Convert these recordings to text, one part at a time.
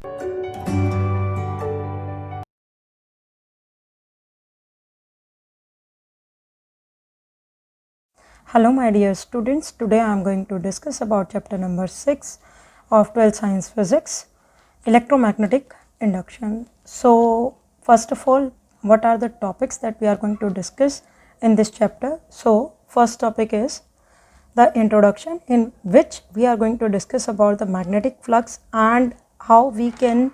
Hello my dear students, today I am going to discuss about chapter number 6 of 12th Science Physics, electromagnetic induction. So first of all, what are the topics that we are going to discuss in this chapter? So first topic is the introduction, in which we are going to discuss about the magnetic flux and how we can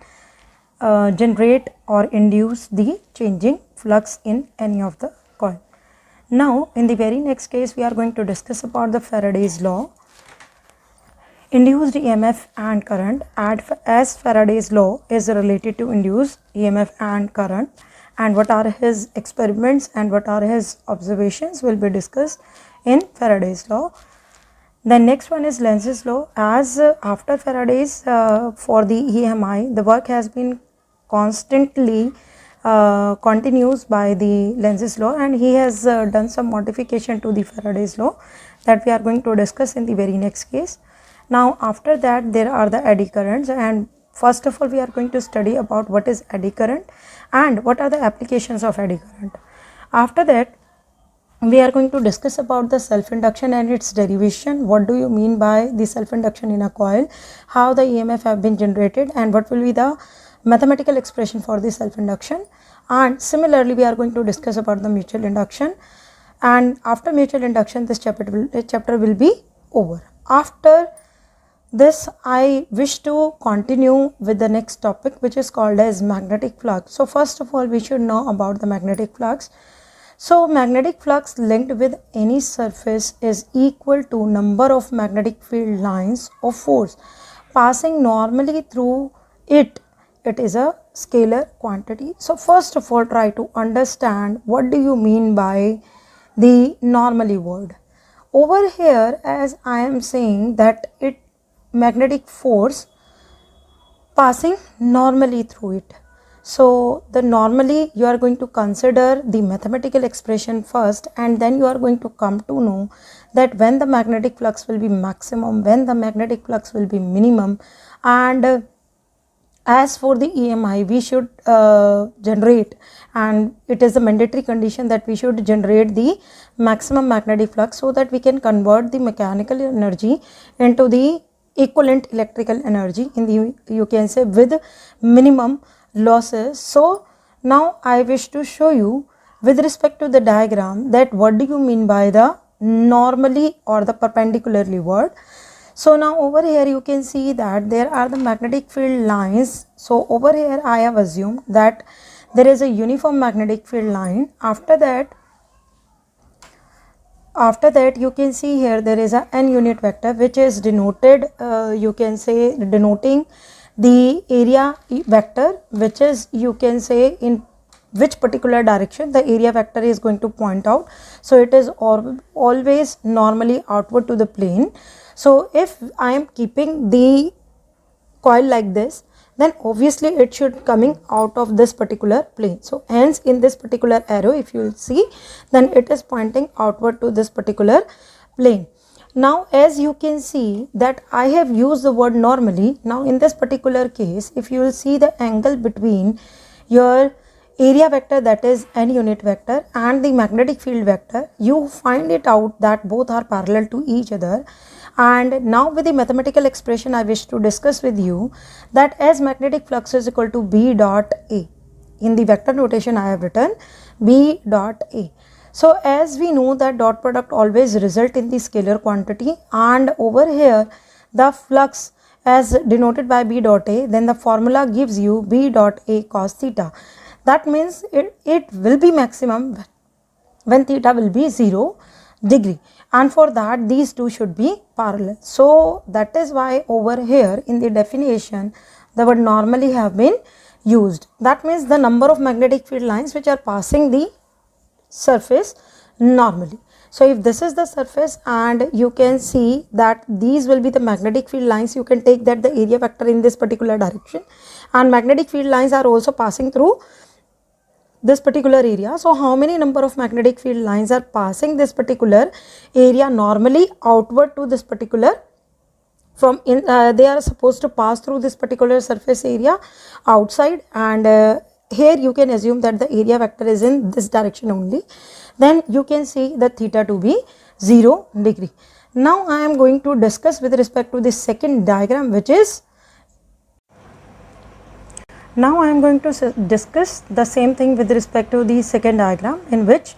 generate or induce the changing flux in any of the coil. Now in the very next case we are going to discuss about the Faraday's law, induced EMF and current, as Faraday's law is related to induced EMF and current, and what are his experiments and what are his observations will be discussed in Faraday's law. The next one is Lenz's law. As after Faraday's for the EMI, the work has been constantly continues by the Lenz's law, and he has done some modification to the Faraday's law that we are going to discuss in the very next case. Now after that there are the eddy currents, and first of all we are going to study about what is eddy current and what are the applications of eddy current. After that we are going to discuss about the self-induction and its derivation. What do you mean by the self-induction in a coil, how the EMF have been generated, and what will be the mathematical expression for the self-induction. And similarly we are going to discuss about the mutual induction, and after mutual induction this chapter will be over. After this I wish to continue with the next topic, which is called as magnetic flux. So first of all we should know about the magnetic flux. So magnetic flux linked with any surface is equal to number of magnetic field lines of force passing normally through it. It is a scalar quantity. So first of all try to understand what do you mean by the normally word. Over here, as I am saying that it magnetic force passing normally through it. So the normally you are going to consider the mathematical expression first, and then you are going to come to know that when the magnetic flux will be maximum, when the magnetic flux will be minimum, and as for the EMI we should generate, and it is a mandatory condition that we should generate the maximum magnetic flux so that we can convert the mechanical energy into the equivalent electrical energy in the, you can say, with minimum losses. So now I wish to show you with respect to the diagram that what do you mean by the normally or the perpendicularly word. So now over here you can see that there are the magnetic field lines. So over here I have assumed that there is a uniform magnetic field line. After that you can see here there is a n unit vector which is denoted, you can say, denoting the area vector, which is, you can say, in which particular direction the area vector is going to point out. So it is always normally outward to the plane. So if I am keeping the coil like this, then obviously it should coming out of this particular plane. So hence in this particular arrow, if you will see, then it is pointing outward to this particular plane. Now as you can see that I have used the word normally. Now in this particular case, if you will see the angle between your area vector, that is n unit vector, and the magnetic field vector, you find it out that both are parallel to each other. And now with the mathematical expression I wish to discuss with you that as magnetic flux is equal to B dot A, in the vector notation I have written B dot A. So as we know that dot product always result in the scalar quantity, and over here the flux as denoted by B dot A, then the formula gives you B dot A cos theta. That means it will be maximum when theta will be 0 degree, and for that these two should be parallel. So that is why over here in the definition the word normally have been used. That means the number of magnetic field lines which are passing the surface normally. So if this is the surface and you can see that these will be the magnetic field lines, you can take that the area vector in this particular direction, and magnetic field lines are also passing through this particular area. So how many number of magnetic field lines are passing this particular area normally outward to this particular from they are supposed to pass through this particular surface area outside, and here you can assume that the area vector is in this direction only. Then you can see the theta to be 0 degree. Now I am going to discuss with respect to the second diagram, which is, now I am going to discuss the same thing with respect to the second diagram, in which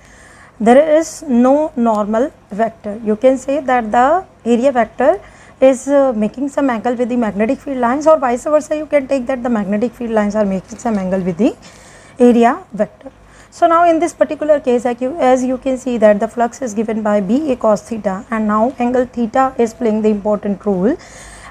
there is no normal vector. You can say that the area vector is making some angle with the magnetic field lines, or vice versa you can take that the magnetic field lines are making some angle with the area vector. So now in this particular case, as you can see that the flux is given by BA cos theta, and now angle theta is playing the important role.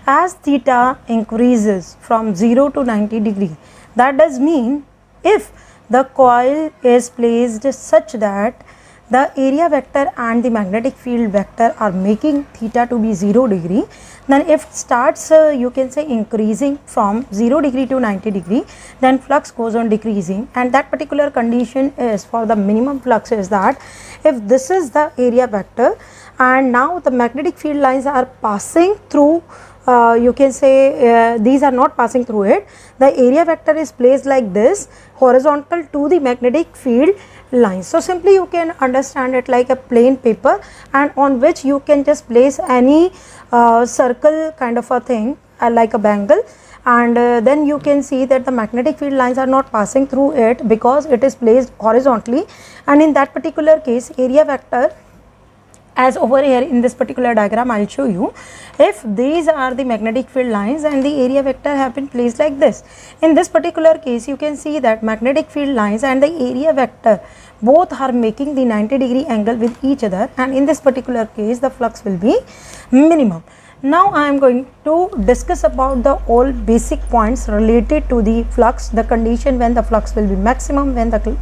As theta increases from 0 to 90 degree, that does mean if the coil is placed such that the area vector and the magnetic field vector are making theta to be 0 degree, then if it starts you can say increasing from 0 degree to 90 degree, then flux goes on decreasing, and that particular condition is for the minimum flux is that if this is the area vector and now the magnetic field lines are passing through, you can say these are not passing through it, the area vector is placed like this horizontal to the magnetic field lines. So simply you can understand it like a plain paper, and on which you can just place any circle kind of a thing like a bangle, and then you can see that the magnetic field lines are not passing through it because it is placed horizontally, and in that particular case area vector, as over here in this particular diagram I will show you, if these are the magnetic field lines and the area vector have been placed like this, in this particular case you can see that magnetic field lines and the area vector both are making the 90 degree angle with each other, and in this particular case the flux will be minimum. Now I am going to discuss about the all basic points related to the flux, the condition when the flux will be maximum, when the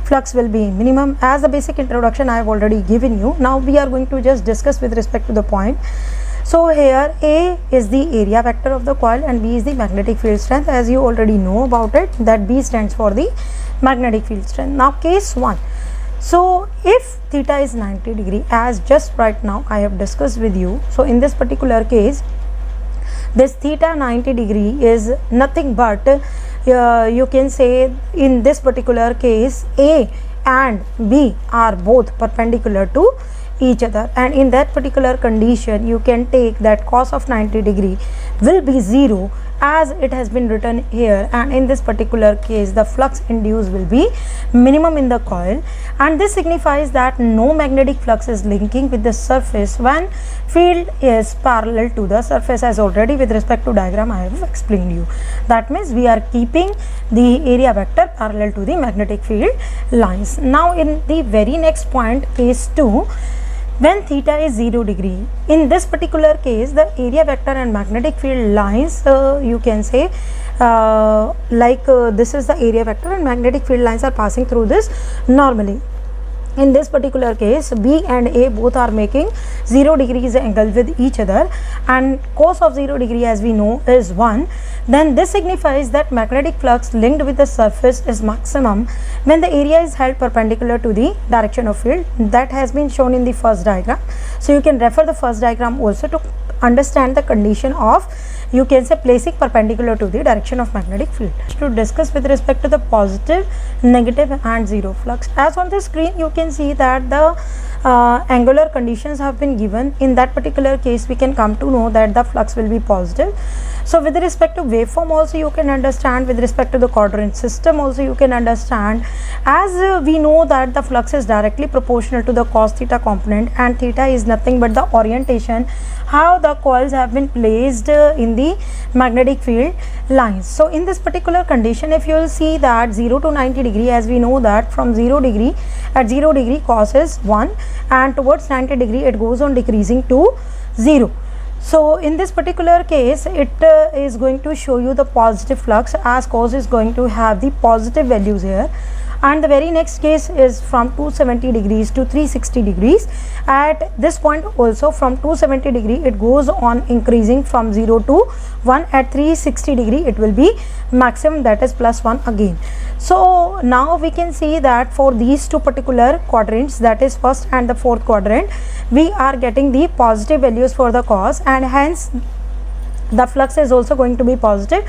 flux will be minimum. As a basic introduction I have already given you. Now we are going to just discuss with respect to the point. So here A is the area vector of the coil and B is the magnetic field strength, as you already know about it, that B stands for the magnetic field strength. Now case 1. So if theta is 90 degree, as just right now I have discussed with you, so in this particular case this theta 90 degree is nothing but you can say in this particular case A and B are both perpendicular to each other, and in that particular condition you can take that cos of 90 degree will be 0 as it has been written here, and in this particular case the flux induced will be minimum in the coil, and this signifies that no magnetic flux is linking with the surface when field is parallel to the surface, as already with respect to diagram I have explained you. That means we are keeping the area vector parallel to the magnetic field lines. Now in the very next point, case 2, when theta is 0 degree, in this particular case the area vector and magnetic field lines you can say this is the area vector and magnetic field lines are passing through this normally. In this particular case B and A both are making 0 degrees angle with each other, and cos of 0 degree as we know is 1. Then this signifies that magnetic flux linked with the surface is maximum when the area is held perpendicular to the direction of field. That has been shown in the first diagram, so you can refer the first diagram also to understand the condition of, you can say, placing perpendicular to the direction of magnetic field. To discuss with respect to the positive, negative and zero flux, as on the screen you can see that the angular conditions have been given. In that particular case we can come to know that the flux will be positive. So with respect to waveform also you can understand, with respect to the quadrant system also you can understand, as we know that the flux is directly proportional to the cos theta component, and theta is nothing but the orientation how the coils have been placed in the magnetic field lines. So in this particular condition, if you will see that 0 to 90 degree, as we know that from 0 degree, at 0 degree cos is 1 and towards 90 degree it goes on decreasing to 0. So in this particular case it is going to show you the positive flux, as cos is going to have the positive values here. And the very next case is from 270 degrees to 360 degrees. At this point also from 270 degree it goes on increasing from 0 to 1. At 360 degree it will be maximum, that is plus 1 again. So now we can see that for these two particular quadrants, that is first and the fourth quadrant, we are getting the positive values for the cos, and hence the flux is also going to be positive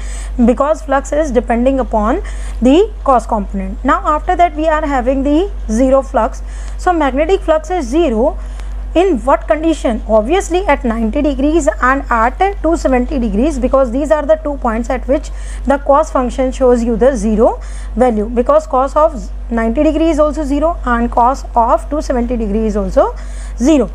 because flux is depending upon the cos component. Now after that we are having the zero flux. So magnetic flux is zero in what condition? Obviously at 90 degrees and at 270 degrees, because these are the 2 points at which the cos function shows you the zero value, because cos of 90 degree is also 0 and cos of 270 degree is also 0.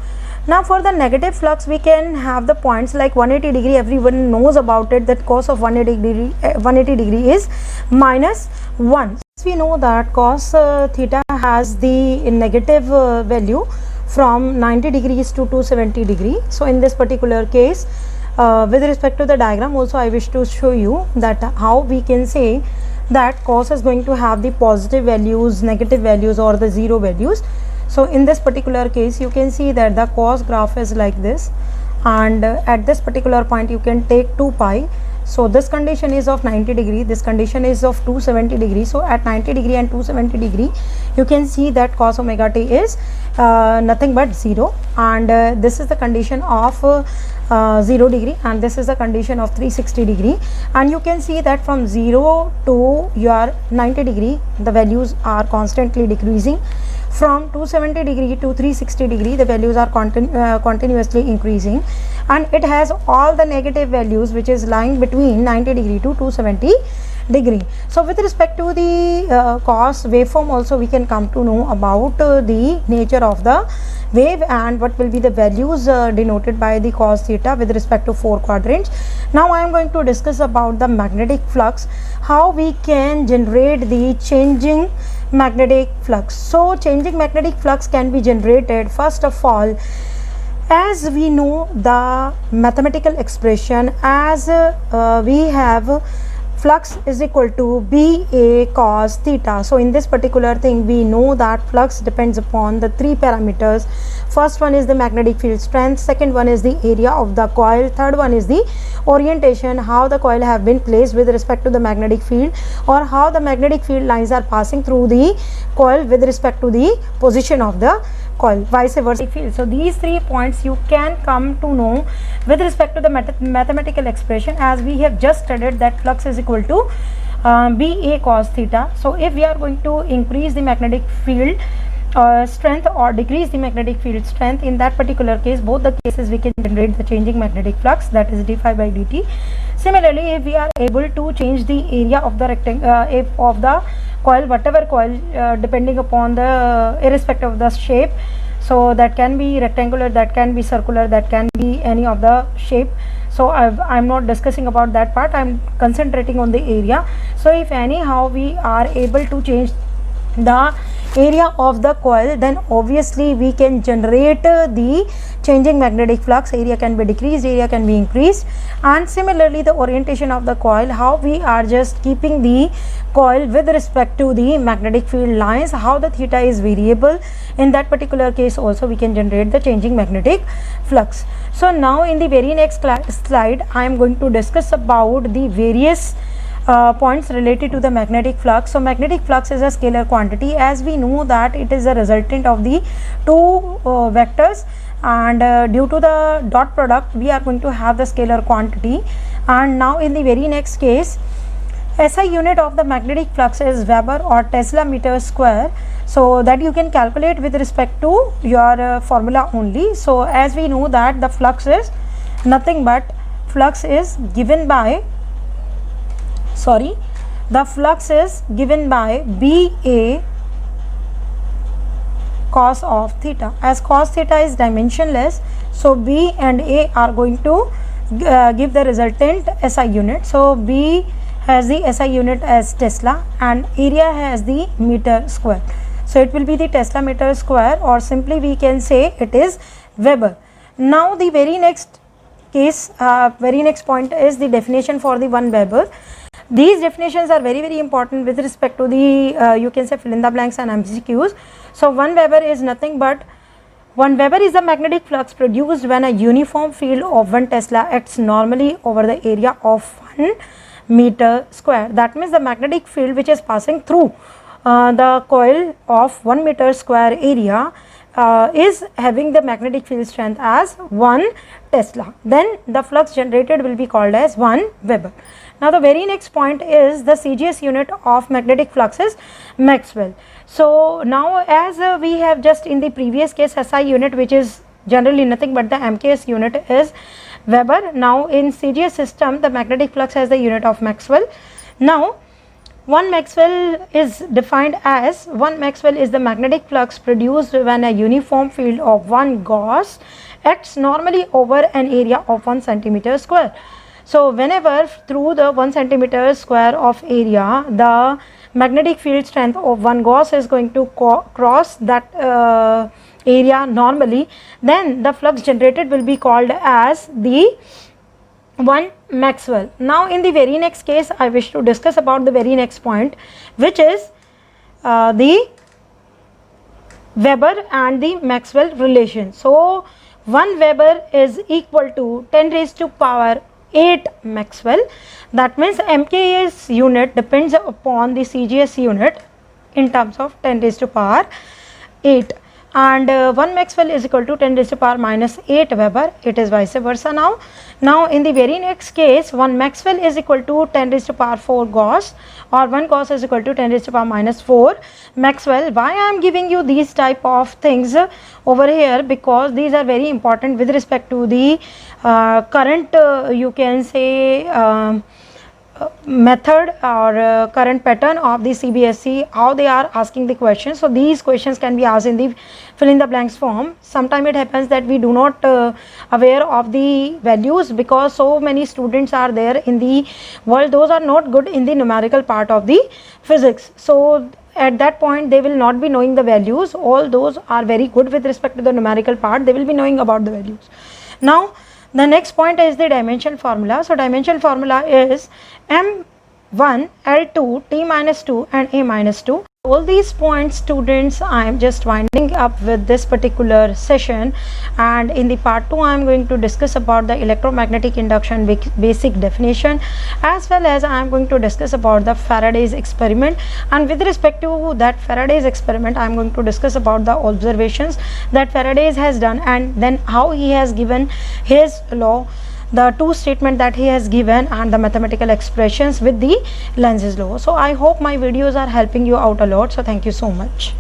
Now for the negative flux we can have the points like 180 degree. Everyone knows about it, that cos of 180 degree is minus 1. We know that cos theta has the negative value from 90 degrees to 270 degree. So in this particular case, with respect to the diagram also I wish to show you that how we can say that cos is going to have the positive values, negative values or the zero values. So in this particular case you can see that the cos graph is like this, and at this particular point you can take 2 pi. So this condition is of 90 degree, this condition is of 270 degree. So at 90 degree and 270 degree you can see that cos omega t is nothing but 0, and this is the condition of 0 degree, and this is the condition of 360 degree, and you can see that from 0 to your 90 degree the values are constantly decreasing. From 270 degree to 360 degree the values are continuously increasing, and it has all the negative values which is lying between 90 degree to 270 degree. So with respect to the cos waveform also we can come to know about the nature of the wave and what will be the values denoted by the cos theta with respect to 4 quadrants. Now I am going to discuss about the magnetic flux, how we can generate the changing magnetic flux. So changing magnetic flux can be generated first of all, as we know the mathematical expression, as we have flux is equal to BA cos theta. So in this particular thing we know that flux depends upon the 3 parameters. First one is the magnetic field strength, second one is the area of the coil, third one is the orientation, how the coil have been placed with respect to the magnetic field, or how the magnetic field lines are passing through the coil with respect to the position of the coil, vice versa field. So these 3 points you can come to know with respect to the mathematical expression, as we have just studied that flux is equal to BA cos theta. So if we are going to increase the magnetic field strength or decrease the magnetic field strength, in that particular case both the cases we can generate the changing magnetic flux, that is d phi by dt. Similarly, if we are able to change the area of the rectangle of the coil, whatever coil, depending upon the irrespective of the shape, so that can be rectangular, that can be circular, that can be any of the shape. So I'm not discussing about that part, I'm concentrating on the area. So if anyhow we are able to change the area of the coil, then obviously we can generate the changing magnetic flux. Area can be decreased, area can be increased. And similarly the orientation of the coil, how we are just keeping the coil with respect to the magnetic field lines, how the theta is variable, in that particular case also we can generate the changing magnetic flux. So now in the very next slide I am going to discuss about the various points related to the magnetic flux. So magnetic flux is a scalar quantity, as we know that it is a resultant of the 2 vectors, and due to the dot product we are going to have the scalar quantity. And now in the very next case, SI unit of the magnetic flux is Weber or Tesla meter square, so that you can calculate with respect to your formula only. So as we know that the flux is nothing but flux is given by the flux is given by BA cos of theta, as cos theta is dimensionless, so B and A are going to give the resultant SI unit. So B has the SI unit as Tesla and area has the meter square, so it will be the Tesla meter square, or simply we can say it is Weber. Now the very next case, very next point is the definition for the 1 Weber. These definitions are very important with respect to the you can say fill in the blanks and MCQs. So 1 Weber is nothing but 1 Weber is the magnetic flux produced when a uniform field of 1 Tesla acts normally over the area of 1 meter square. That means the magnetic field which is passing through the coil of 1 meter square area is having the magnetic field strength as 1 Tesla, then the flux generated will be called as 1 Weber. Now the very next point is the CGS unit of magnetic flux is Maxwell. So now as we have just in the previous case SI unit, which is generally nothing but the MKS unit, is Weber. Now in CGS system the magnetic flux has the unit of Maxwell. Now 1 Maxwell is defined as, 1 Maxwell is the magnetic flux produced when a uniform field of 1 Gauss acts normally over an area of 1 centimeter square. So whenever through the 1 centimeter square of area the magnetic field strength of 1 Gauss is going to cross that area normally, then the flux generated will be called as the 1 Maxwell. Now in the very next case I wish to discuss about the very next point, which is the Weber and the Maxwell relation. So 1 Weber is equal to 10 raised to power 8 Maxwell. That means MKS unit depends upon the CGS unit in terms of 10 raised to power 8, and 1 Maxwell is equal to 10 raised to power minus 8 Weber. It is vice versa now. Now in the very next case 1 Maxwell is equal to 10 raised to power 4 Gauss, or 1 Gauss is equal to 10 raised to power minus 4 Maxwell. Why I am giving you these type of things over here? Because these are very important with respect to the current you can say method or current pattern of the CBSE, how they are asking the questions. So these questions can be asked in the fill in the blanks form. Sometimes it happens that we do not aware of the values, because so many students are there in the world, those are not good in the numerical part of the physics. So at that point they will not be knowing the values. All those are very good with respect to the numerical part, they will be knowing about the values. Now the next point is the dimension formula. So dimension formula is M1 L2 T minus 2 and A minus 2. All these points, students, I am just winding up with this particular session, and in the part 2 I am going to discuss about the electromagnetic induction basic definition, as well as I am going to discuss about the Faraday's experiment, and with respect to that Faraday's experiment I am going to discuss about the observations that Faraday has done, and then how he has given his law, the two statement that he has given, and the mathematical expressions with the Lenz's law. So I hope my videos are helping you out a lot. So thank you so much.